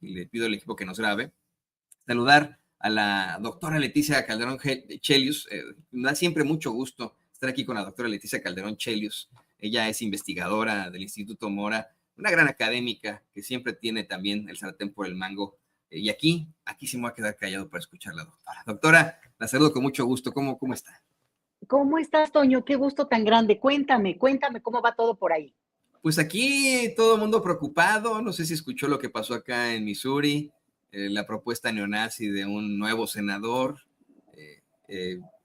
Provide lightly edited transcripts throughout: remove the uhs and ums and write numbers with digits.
y le pido al equipo que nos grabe, saludar a la doctora Leticia Calderón Chelius. Me da siempre mucho gusto estar aquí con la doctora Leticia Calderón Chelius. Ella es investigadora del Instituto Mora, una gran académica que siempre tiene también el sartén por el mango. Y aquí sí me voy a quedar callado para escuchar a la doctora. Doctora, la saludo con mucho gusto. ¿Cómo está? ¿Cómo estás, Toño? Qué gusto tan grande. Cuéntame cómo va todo por ahí. Pues aquí todo el mundo preocupado. No sé si escuchó lo que pasó acá en Missouri, la propuesta neonazi de un nuevo senador,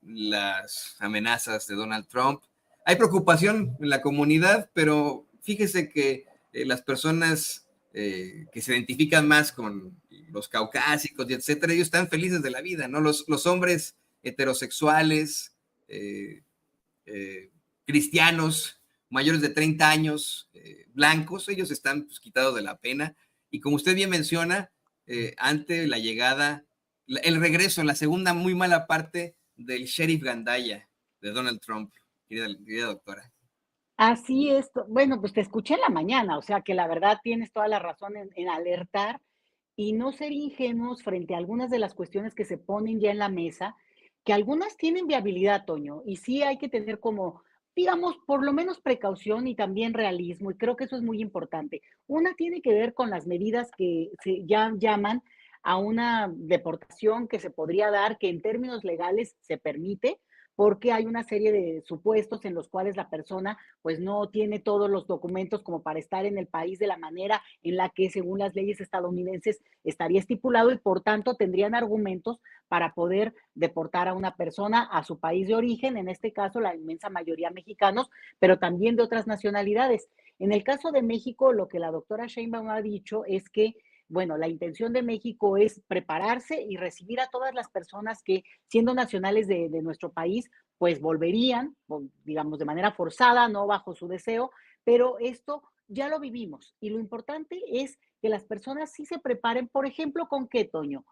las amenazas de Donald Trump. Hay preocupación en la comunidad, pero fíjese que las personas que se identifican más con los caucásicos y etcétera, ellos están felices de la vida, ¿no? Los hombres heterosexuales, eh, cristianos, mayores de 30 años, blancos, ellos están pues, quitados de la pena. Y como usted bien menciona, ante la llegada, el regreso, la segunda muy mala parte del sheriff Gandaya de Donald Trump, querida doctora. Así es. Bueno, pues te escuché en la mañana, o sea que la verdad tienes toda la razón en alertar y no ser ingenuos frente a algunas de las cuestiones que se ponen ya en la mesa, que algunas tienen viabilidad, Toño, y sí hay que tener como, digamos, por lo menos precaución y también realismo, y creo que eso es muy importante. Una tiene que ver con las medidas que se ya llaman a una deportación que se podría dar, que en términos legales se permite, porque hay una serie de supuestos en los cuales la persona pues no tiene todos los documentos como para estar en el país de la manera en la que según las leyes estadounidenses estaría estipulado y por tanto tendrían argumentos para poder deportar a una persona a su país de origen, en este caso la inmensa mayoría mexicanos, pero también de otras nacionalidades. En el caso de México, lo que la doctora Sheinbaum ha dicho es que bueno, la intención de México es prepararse y recibir a todas las personas que, siendo nacionales de nuestro país, pues volverían, digamos, de manera forzada, no bajo su deseo, pero esto ya lo vivimos. Y lo importante es que las personas sí se preparen, por ejemplo, ¿con qué, Toño?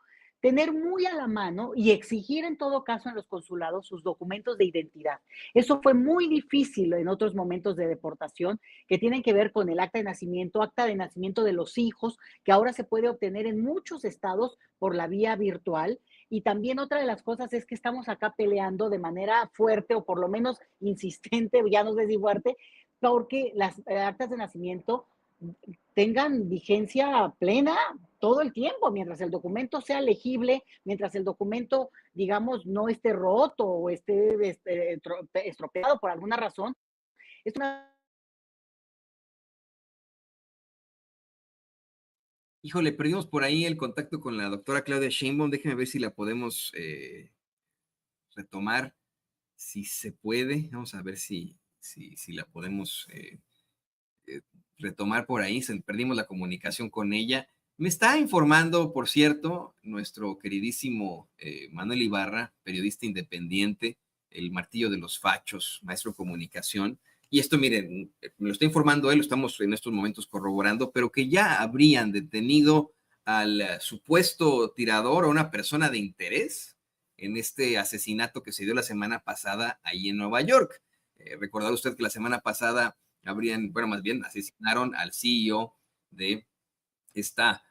Tener muy a la mano y exigir en todo caso en los consulados sus documentos de identidad. Eso fue muy difícil en otros momentos de deportación que tienen que ver con el acta de nacimiento de los hijos, que ahora se puede obtener en muchos estados por la vía virtual. Y también otra de las cosas es que estamos acá peleando de manera fuerte o por lo menos insistente, ya no sé si fuerte, porque las actas de nacimiento tengan vigencia plena todo el tiempo, mientras el documento sea legible, mientras el documento, digamos, no esté roto o esté estropeado por alguna razón. Es una... Híjole, perdimos por ahí el contacto con la doctora Claudia Sheinbaum. Déjeme ver si la podemos retomar, si se puede. Vamos a ver si la podemos eh, retomar por ahí. Perdimos la comunicación con ella. Me está informando, por cierto, nuestro queridísimo Manuel Ibarra, periodista independiente, el martillo de los fachos, maestro de comunicación. Y esto, miren, me lo está informando él, lo estamos en estos momentos corroborando, pero que ya habrían detenido al supuesto tirador o una persona de interés en este asesinato que se dio la semana pasada ahí en Nueva York. Recordar usted que la semana pasada más bien asesinaron al CEO de esta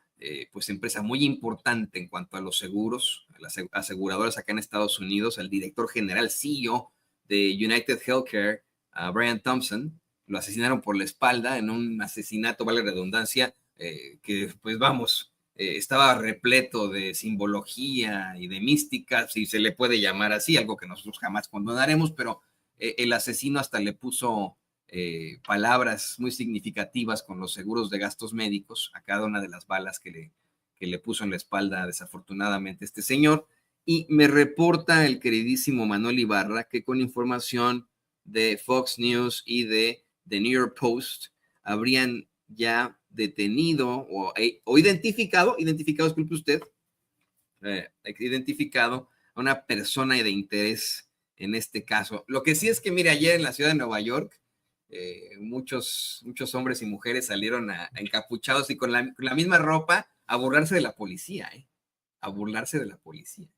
pues empresa muy importante en cuanto a los seguros, a las aseguradoras acá en Estados Unidos, al director general CEO de United Healthcare, Brian Thompson. Lo asesinaron por la espalda en un asesinato, vale la redundancia, que pues vamos, estaba repleto de simbología y de mística, si se le puede llamar así, algo que nosotros jamás condonaremos, pero el asesino hasta le puso palabras muy significativas con los seguros de gastos médicos a cada una de las balas que le puso en la espalda desafortunadamente este señor. Y me reporta el queridísimo Manuel Ibarra que con información de Fox News y de The New York Post habrían ya detenido o identificado, disculpe usted, identificado a una persona de interés en este caso. Lo que sí es que, mire, ayer en la ciudad de Nueva York, muchos hombres y mujeres salieron encapuchados y con la misma ropa a burlarse de la policía, a burlarse de la policía.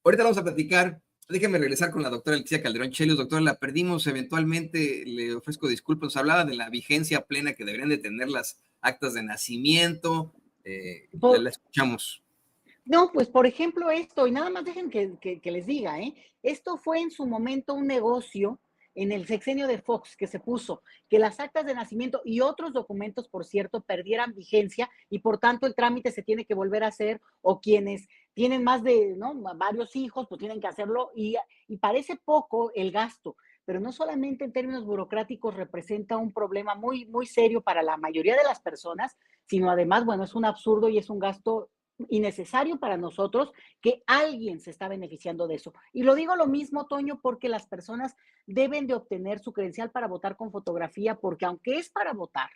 Ahorita vamos a platicar. Déjeme regresar con la doctora Leticia Calderón Chelius. Doctora, la perdimos eventualmente, le ofrezco disculpas. Nos hablaba de la vigencia plena que deberían de tener las actas de nacimiento. La escuchamos. No, pues por ejemplo esto, y nada más dejen que les diga, ¿eh? Esto fue en su momento un negocio en el sexenio de Fox que se puso, que las actas de nacimiento y otros documentos, por cierto, perdieran vigencia y por tanto el trámite se tiene que volver a hacer o quienes tienen más de, ¿no? Varios hijos, pues tienen que hacerlo y parece poco el gasto, pero no solamente en términos burocráticos representa un problema muy, muy serio para la mayoría de las personas, sino además, bueno, es un absurdo y es un gasto innecesario para nosotros que alguien se está beneficiando de eso. Y lo digo lo mismo, Toño, porque las personas deben de obtener su credencial para votar con fotografía, porque aunque es para votar,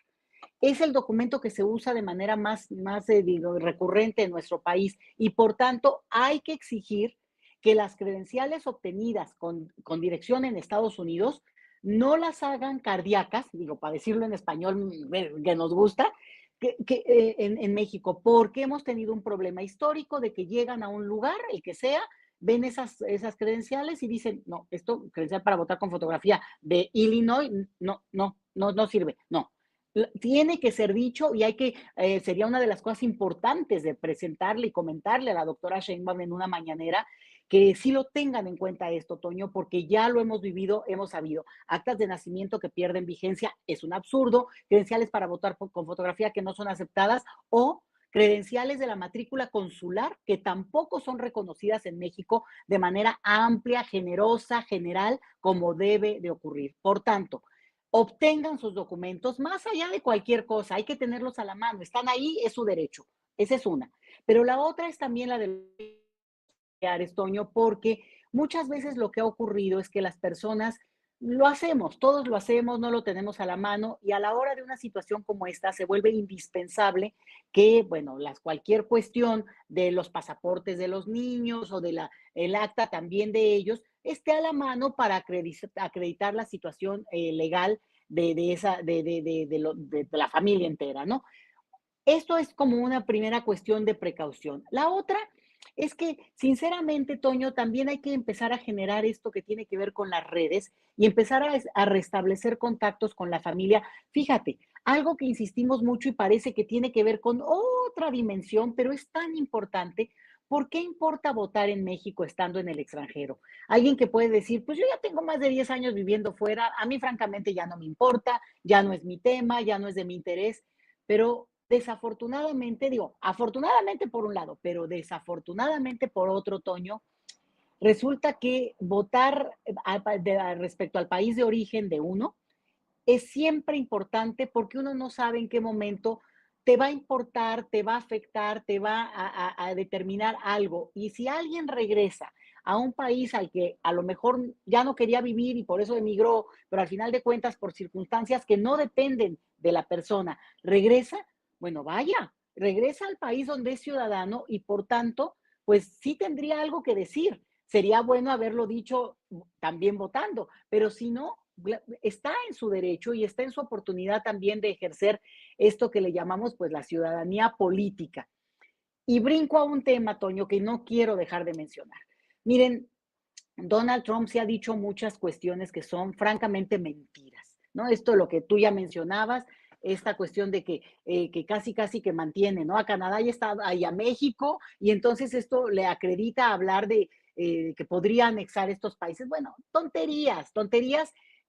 es el documento que se usa de manera más recurrente en nuestro país y por tanto hay que exigir que las credenciales obtenidas con dirección en Estados Unidos no las hagan cardíacas, digo, para decirlo en español que nos gusta, en México, porque hemos tenido un problema histórico de que llegan a un lugar, el que sea, ven esas credenciales y dicen, no, esto, credencial para votar con fotografía de Illinois, no sirve, no. Tiene que ser dicho y sería una de las cosas importantes de presentarle y comentarle a la doctora Sheinbaum en una mañanera, que sí lo tengan en cuenta esto, Toño, porque ya lo hemos vivido, hemos sabido. Actas de nacimiento que pierden vigencia es un absurdo, credenciales para votar con fotografía que no son aceptadas o credenciales de la matrícula consular que tampoco son reconocidas en México de manera amplia, generosa, general, como debe de ocurrir. Por tanto, obtengan sus documentos más allá de cualquier cosa, hay que tenerlos a la mano, están ahí, es su derecho. Esa es una. Pero la otra es también la de Toño, porque muchas veces lo que ha ocurrido es que las personas lo hacemos, todos lo hacemos, no lo tenemos a la mano y a la hora de una situación como esta se vuelve indispensable que, bueno, cualquier cuestión de los pasaportes de los niños o el acta también de ellos esté a la mano para acreditar la situación legal de la familia entera, ¿no? Esto es como una primera cuestión de precaución. La otra es que, sinceramente, Toño, también hay que empezar a generar esto que tiene que ver con las redes y empezar a restablecer contactos con la familia. Fíjate, algo que insistimos mucho y parece que tiene que ver con otra dimensión, pero es tan importante. ¿Por qué importa votar en México estando en el extranjero? Alguien que puede decir, pues yo ya tengo más de 10 años viviendo fuera, a mí francamente ya no me importa, ya no es mi tema, ya no es de mi interés, pero desafortunadamente, digo, afortunadamente por un lado, pero desafortunadamente por otro, Toño, resulta que votar respecto al país de origen de uno es siempre importante porque uno no sabe en qué momento te va a importar, te va a afectar, te va a determinar algo. Y si alguien regresa a un país al que a lo mejor ya no quería vivir y por eso emigró, pero al final de cuentas por circunstancias que no dependen de la persona, regresa, bueno, vaya, regresa al país donde es ciudadano y por tanto, pues sí tendría algo que decir. Sería bueno haberlo dicho también votando, pero si no, está en su derecho y está en su oportunidad también de ejercer esto que le llamamos pues la ciudadanía política. Y brinco a un tema, Toño, que no quiero dejar de mencionar. Miren, Donald Trump se ha dicho muchas cuestiones que son francamente mentiras, ¿no? Esto lo que tú ya mencionabas, esta cuestión de que casi que mantiene, ¿no? A Canadá y, y a México, y entonces esto le acredita hablar de que podría anexar estos países. Bueno, tonterías,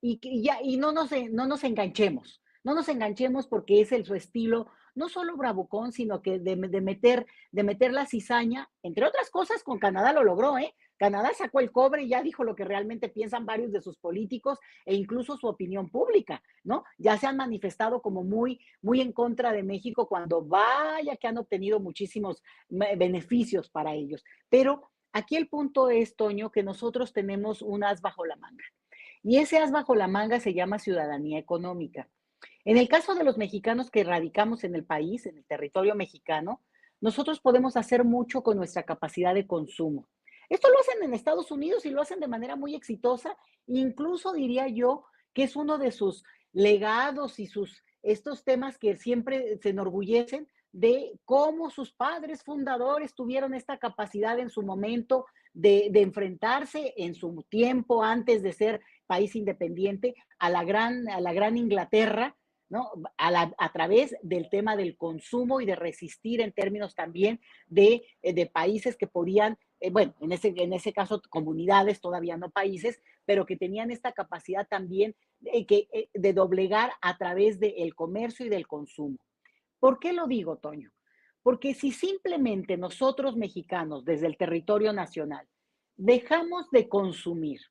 y no nos enganchemos. No nos enganchemos porque es su estilo, no solo bravucón, sino que de meter la cizaña, entre otras cosas, con Canadá lo logró, ¿eh? Canadá sacó el cobre y ya dijo lo que realmente piensan varios de sus políticos e incluso su opinión pública, ¿no? Ya se han manifestado como muy en contra de México cuando vaya que han obtenido muchísimos beneficios para ellos. Pero aquí el punto es, Toño, que nosotros tenemos un as bajo la manga. Y ese as bajo la manga se llama ciudadanía económica. En el caso de los mexicanos que radicamos en el país, en el territorio mexicano, nosotros podemos hacer mucho con nuestra capacidad de consumo. Esto lo hacen en Estados Unidos y lo hacen de manera muy exitosa, incluso diría yo que es uno de sus legados y estos temas que siempre se enorgullecen de cómo sus padres fundadores tuvieron esta capacidad en su momento de enfrentarse en su tiempo antes de ser país independiente a la gran Inglaterra, ¿no? A través del tema del consumo y de resistir en términos también de países que podían, bueno, en ese caso comunidades, todavía no países, pero que tenían esta capacidad también de doblegar a través del comercio y del consumo. ¿Por qué lo digo, Toño? Porque si simplemente nosotros mexicanos, desde el territorio nacional, dejamos de consumir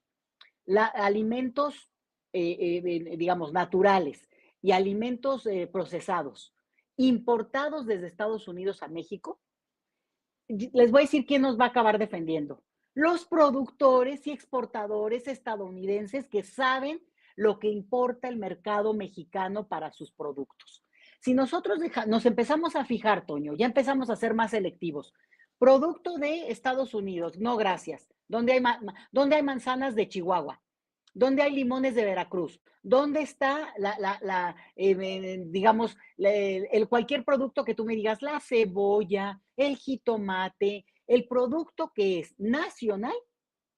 alimentos, digamos, naturales y alimentos procesados, importados desde Estados Unidos a México, les voy a decir quién nos va a acabar defendiendo. Los productores y exportadores estadounidenses que saben lo que importa el mercado mexicano para sus productos. Si nosotros nos empezamos a fijar, Toño, ya empezamos a ser más selectivos. Producto de Estados Unidos, no gracias. ¿Dónde hay manzanas de Chihuahua? ¿Dónde hay limones de Veracruz? ¿Dónde está digamos, cualquier producto que tú me digas, la cebolla, el jitomate, el producto que es nacional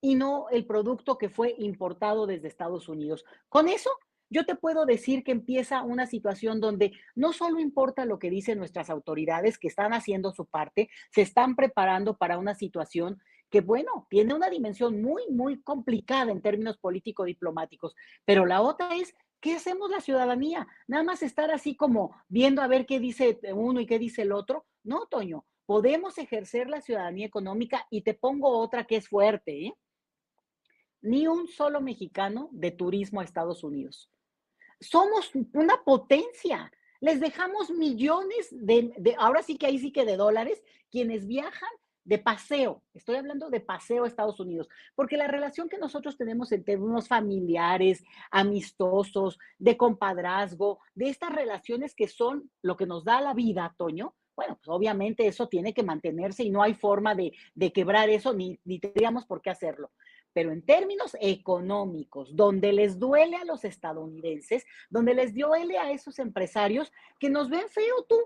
y no el producto que fue importado desde Estados Unidos? Con eso, yo te puedo decir que empieza una situación donde no solo importa lo que dicen nuestras autoridades, que están haciendo su parte, se están preparando para una situación que, bueno, tiene una dimensión muy, muy complicada en términos político-diplomáticos, pero la otra es, ¿qué hacemos la ciudadanía? Nada más estar así como viendo a ver qué dice uno y qué dice el otro. No, Toño, podemos ejercer la ciudadanía económica y te pongo otra que es fuerte, ¿eh? Ni un solo mexicano de turismo a Estados Unidos. Somos una potencia. Les dejamos millones ahora sí que ahí sí que de dólares, quienes viajan de paseo. Estoy hablando de paseo a Estados Unidos, porque la relación que nosotros tenemos en términos familiares, amistosos, de compadrazgo, de estas relaciones que son lo que nos da la vida, Toño, bueno, pues obviamente eso tiene que mantenerse y no hay forma de quebrar eso, ni tendríamos por qué hacerlo. Pero en términos económicos, donde les duele a los estadounidenses, donde les duele a esos empresarios que nos ven feo tú,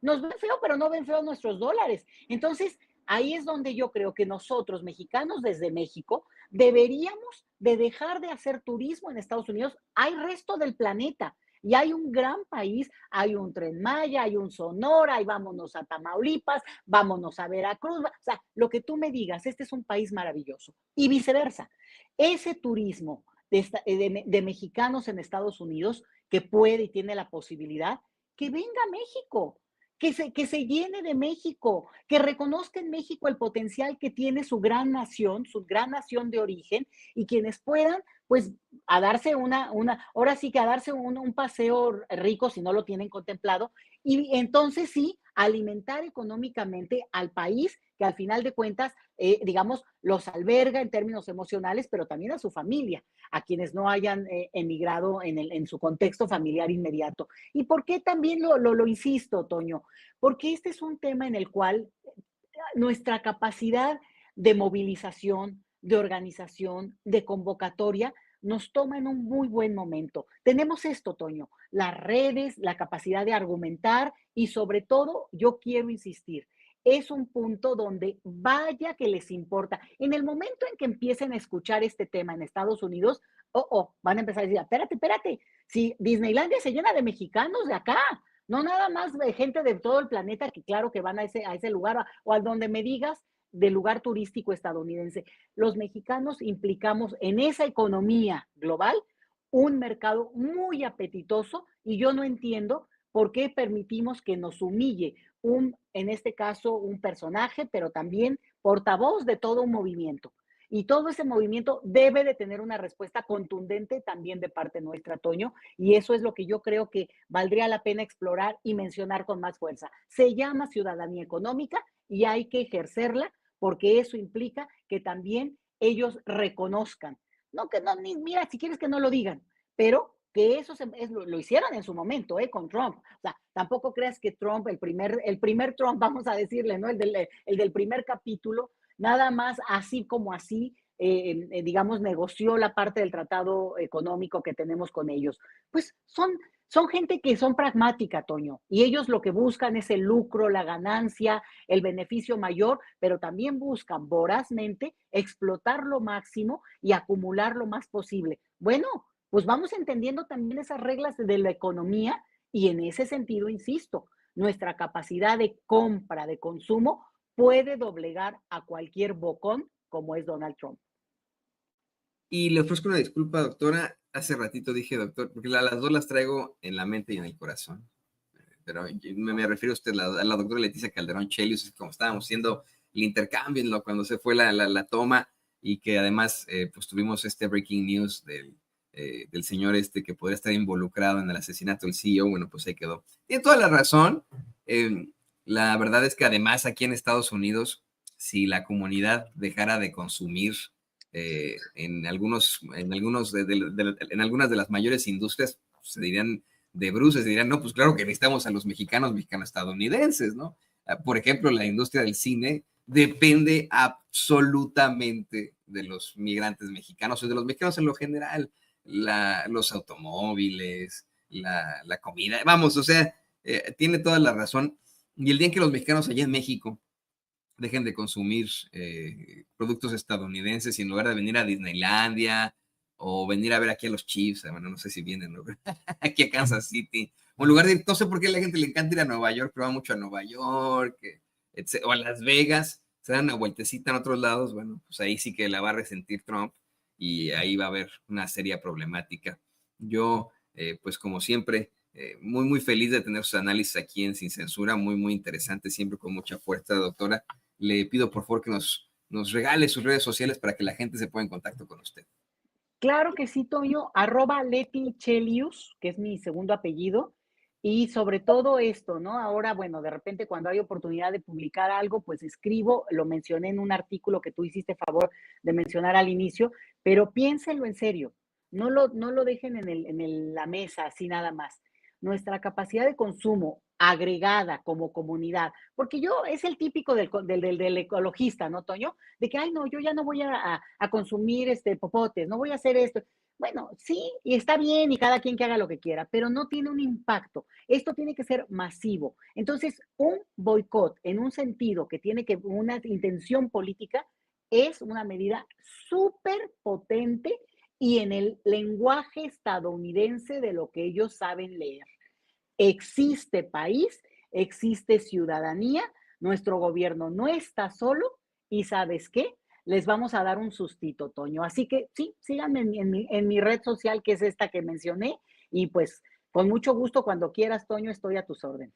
nos ven feo, pero no ven feo nuestros dólares. Entonces, ahí es donde yo creo que nosotros, mexicanos desde México, deberíamos de dejar de hacer turismo en Estados Unidos. Hay resto del planeta. Y hay un gran país, hay un Tren Maya, hay un Sonora, y vámonos a Tamaulipas, vámonos a Veracruz, o sea, lo que tú me digas, este es un país maravilloso. Y viceversa, ese turismo de mexicanos en Estados Unidos que puede y tiene la posibilidad, que venga a México, que se llene de México, que reconozca en México el potencial que tiene su gran nación de origen, y quienes puedan, pues, a darse ahora sí que a darse un paseo rico si no lo tienen contemplado, y entonces sí, alimentar económicamente al país que al final de cuentas, digamos, los alberga en términos emocionales, pero también a su familia, a quienes no hayan emigrado en su contexto familiar inmediato. ¿Y por qué también lo insisto, Toño? Porque este es un tema en el cual nuestra capacidad de movilización, de organización, de convocatoria, nos toma en un muy buen momento. Tenemos esto, Toño, las redes, la capacidad de argumentar y sobre todo, yo quiero insistir, es un punto donde vaya que les importa. En el momento en que empiecen a escuchar este tema en Estados Unidos, van a empezar a decir, espérate, espérate, si Disneylandia se llena de mexicanos de acá, no nada más de gente de todo el planeta, que claro que van a ese lugar o a donde me digas del lugar turístico estadounidense. Los mexicanos implicamos en esa economía global un mercado muy apetitoso, y yo no entiendo por qué permitimos que nos humille en este caso, un personaje, pero también portavoz de todo un movimiento. Y todo ese movimiento debe de tener una respuesta contundente también de parte nuestra, Toño, y eso es lo que yo creo que valdría la pena explorar y mencionar con más fuerza. Se llama ciudadanía económica y hay que ejercerla, porque eso implica que también ellos reconozcan. No, que no, mira, si quieres que no lo digan, pero que eso lo hicieron en su momento, con Trump. O sea, tampoco creas que Trump, el primer Trump, vamos a decirle, ¿no? El del primer capítulo, nada más así como así, digamos, negoció la parte del tratado económico que tenemos con ellos. Pues son gente que son pragmática, Toño, y ellos lo que buscan es el lucro, la ganancia, el beneficio mayor, pero también buscan vorazmente explotar lo máximo y acumular lo más posible. Bueno, pues vamos entendiendo también esas reglas de la economía Y en ese sentido, insisto, nuestra capacidad de compra, de consumo, puede doblegar a cualquier bocón como es Donald Trump. Y le ofrezco una disculpa, doctora. Hace ratito dije, doctor, porque las dos las traigo en la mente y en el corazón. Pero me refiero a usted, a la doctora Leticia Calderón Chelius, como estábamos haciendo el intercambio cuando se fue la toma y que además pues tuvimos este breaking news del señor que podría estar involucrado en el asesinato del CEO. Bueno, pues ahí quedó. Tiene toda la razón. Eh, la verdad es que además aquí en Estados Unidos, si la comunidad dejara de consumir en algunas de las mayores industrias, pues, se dirían de bruces, dirían, no, pues claro que necesitamos a los mexicanos estadounidenses, ¿no? Por ejemplo, la industria del cine depende absolutamente de los migrantes mexicanos o de los mexicanos en lo general, los automóviles, la comida, vamos, o sea, tiene toda la razón. Y el día en que los mexicanos allá en México dejen de consumir productos estadounidenses y en lugar de venir a Disneylandia o venir a ver aquí a los Chiefs, bueno, no sé si vienen, ¿no? Aquí a Kansas City, o en lugar de ir, no sé por qué a la gente le encanta ir a Nueva York, pero va mucho a Nueva York, o a Las Vegas, se dan una vueltecita en otros lados, bueno, pues ahí sí que la va a resentir Trump y ahí va a haber una seria problemática. Yo, pues como siempre, muy, muy feliz de tener sus análisis aquí en Sin Censura, muy, muy interesante, siempre con mucha fuerza, doctora. Le pido por favor que nos regale sus redes sociales para que la gente se ponga en contacto con usted. Claro que sí, Toño, @Leti Chelius, que es mi segundo apellido, y sobre todo esto, ¿no? Ahora, bueno, de repente cuando hay oportunidad de publicar algo, pues escribo, lo mencioné en un artículo que tú hiciste favor de mencionar al inicio, pero piénsenlo en serio, no lo dejen la mesa así nada más. Nuestra capacidad de consumo agregada como comunidad, porque yo es el típico del ecologista, ¿no, Toño? De que, ay, no, yo ya no voy a consumir popotes, no voy a hacer esto. Bueno, sí, y está bien, y cada quien que haga lo que quiera, pero no tiene un impacto. Esto tiene que ser masivo. Entonces, un boicot en un sentido que tiene que una intención política es una medida súper potente y en el lenguaje estadounidense de lo que ellos saben leer. Existe país, existe ciudadanía, nuestro gobierno no está solo y ¿sabes qué? Les vamos a dar un sustito, Toño. Así que sí, síganme en mi red social, que es esta que mencioné, y pues con mucho gusto, cuando quieras, Toño, estoy a tus órdenes.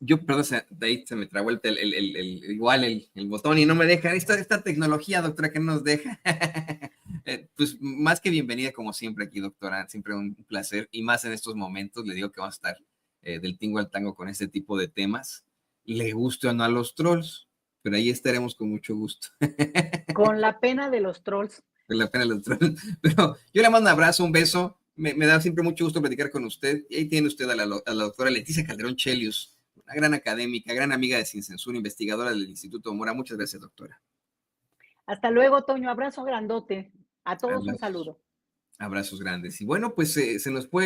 Yo, perdón, de ahí se me trabó igual el botón y no me deja. Esta tecnología, doctora, que no nos deja. Pues más que bienvenida como siempre aquí, doctora. Siempre un placer. Y más en estos momentos, le digo que vamos a estar del tingo al tango con este tipo de temas. Le guste o no a los trolls, pero ahí estaremos con mucho gusto. Con la pena de los trolls. Con la pena los trolls. Pero yo le mando un abrazo, un beso. Me da siempre mucho gusto platicar con usted. Y ahí tiene usted a la doctora Leticia Calderón Chelius, una gran académica, gran amiga de Sin Censura, investigadora del Instituto Mora. Muchas gracias, doctora. Hasta luego, Toño. Abrazo grandote. A todos un Abrazos, saludo. abrazos grandes. Y bueno, pues se nos puede